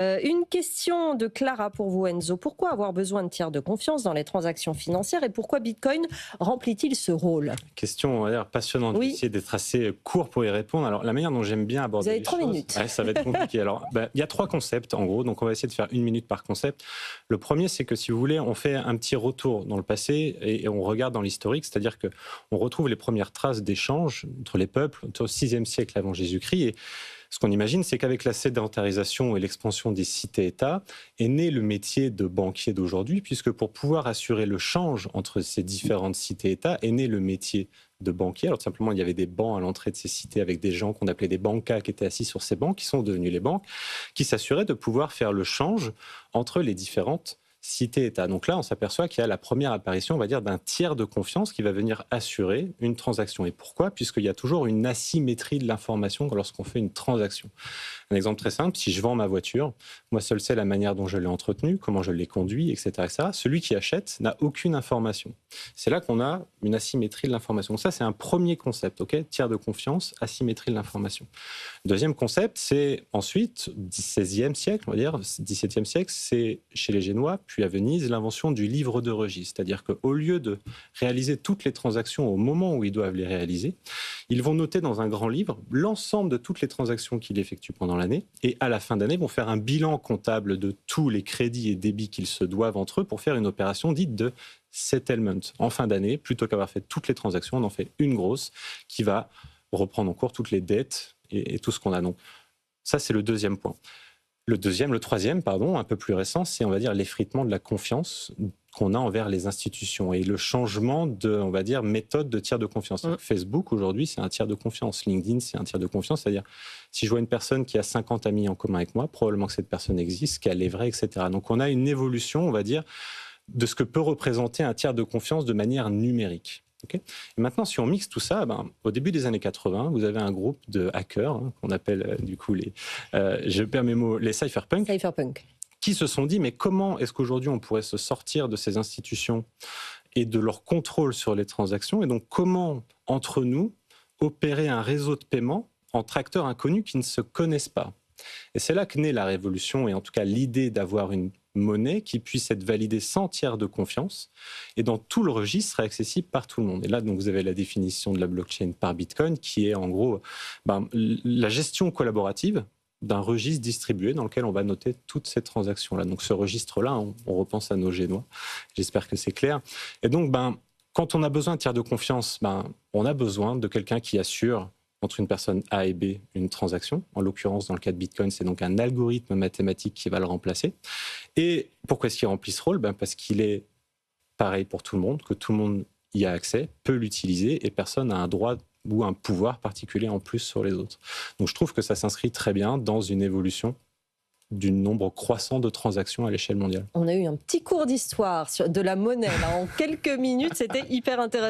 Une question de Clara pour vous, Enzo. Pourquoi avoir besoin de tiers de confiance dans les transactions financières et pourquoi Bitcoin remplit-il ce rôle? Question, on va dire, passionnante. Je vais Oui, essayer d'être assez court pour y répondre. Alors, la manière dont j'aime bien vous aborder avez les 3 choses, minutes. ouais, ça va être compliqué. Alors, il y a trois concepts, en gros, donc on va essayer de faire 1 minute par concept. Le premier, c'est que, si vous voulez, on fait un petit retour dans le passé et on regarde dans l'historique, c'est-à-dire que on retrouve les premières traces d'échanges entre les peuples au 6e siècle avant Jésus-Christ. Et ce qu'on imagine, c'est qu'avec la sédentarisation et l'expansion des cités-États, est né le métier de banquier d'aujourd'hui, puisque pour pouvoir assurer le change entre ces différentes cités-États, est né le métier de banquier. Alors, tout simplement, il y avait des bancs à l'entrée de ces cités avec des gens qu'on appelait des bancas qui étaient assis sur ces bancs, qui sont devenus les banques, qui s'assuraient de pouvoir faire le change entre les différentes cité-État. Donc là, on s'aperçoit qu'il y a la première apparition, on va dire, d'un tiers de confiance qui va venir assurer une transaction. Et pourquoi? Puisqu'il y a toujours une asymétrie de l'information lorsqu'on fait une transaction. Un exemple très simple, si je vends ma voiture, moi seul sais la manière dont je l'ai entretenue, comment je l'ai conduit, etc., etc. Celui qui achète n'a aucune information. C'est là qu'on a une asymétrie de l'information. Ça, c'est un premier concept, ok? Tiers de confiance, asymétrie de l'information. Deuxième concept, c'est ensuite, 16e siècle, on va dire, 17e siècle, c'est chez les Génois, puis à Venise, l'invention du livre de registre. C'est-à-dire qu'au lieu de réaliser toutes les transactions au moment où ils doivent les réaliser, ils vont noter dans un grand livre l'ensemble de toutes les transactions qu'ils effectuent pendant l'année et à la fin d'année vont faire un bilan comptable de tous les crédits et débits qu'ils se doivent entre eux pour faire une opération dite de settlement. En fin d'année, plutôt qu'avoir fait toutes les transactions, on en fait une grosse qui va reprendre en cours toutes les dettes et tout ce qu'on a. Donc ça, c'est le deuxième point. Le troisième, pardon, un peu plus récent, c'est, on va dire, l'effritement de la confiance qu'on a envers les institutions et le changement de, on va dire, méthode de tiers de confiance. Facebook, aujourd'hui, c'est un tiers de confiance. LinkedIn, c'est un tiers de confiance. C'est-à-dire, si je vois une personne qui a 50 amis en commun avec moi, probablement que cette personne existe, qu'elle est vraie, etc. Donc, on a une évolution, on va dire, de ce que peut représenter un tiers de confiance de manière numérique. Okay, et maintenant, si on mixe tout ça, au début des années 80, vous avez un groupe de hackers, qu'on appelle du coup je perds mes mots, les cypherpunks, Cypherpunk. qui se sont dit, mais comment est-ce qu'aujourd'hui on pourrait se sortir de ces institutions et de leur contrôle sur les transactions, et donc comment, entre nous, opérer un réseau de paiement entre acteurs inconnus qui ne se connaissent pas. Et c'est là que naît la révolution, et en tout cas l'idée d'avoir une monnaie qui puisse être validée sans tiers de confiance et dans tout le registre serait accessible par tout le monde. Et là, donc, vous avez la définition de la blockchain par Bitcoin qui est en gros la gestion collaborative d'un registre distribué dans lequel on va noter toutes ces transactions-là. Donc ce registre-là, on repense à nos Génois. J'espère que c'est clair. Et donc, quand on a besoin de tiers de confiance, on a besoin de quelqu'un qui assure entre une personne A et B une transaction. En l'occurrence, dans le cas de Bitcoin, c'est donc un algorithme mathématique qui va le remplacer. Et pourquoi est-ce qu'il remplit ce rôle? Parce qu'il est pareil pour tout le monde, que tout le monde y a accès, peut l'utiliser et personne n'a un droit ou un pouvoir particulier en plus sur les autres. Donc je trouve que ça s'inscrit très bien dans une évolution du nombre croissant de transactions à l'échelle mondiale. On a eu un petit cours d'histoire de la monnaie là, en quelques minutes, c'était hyper intéressant.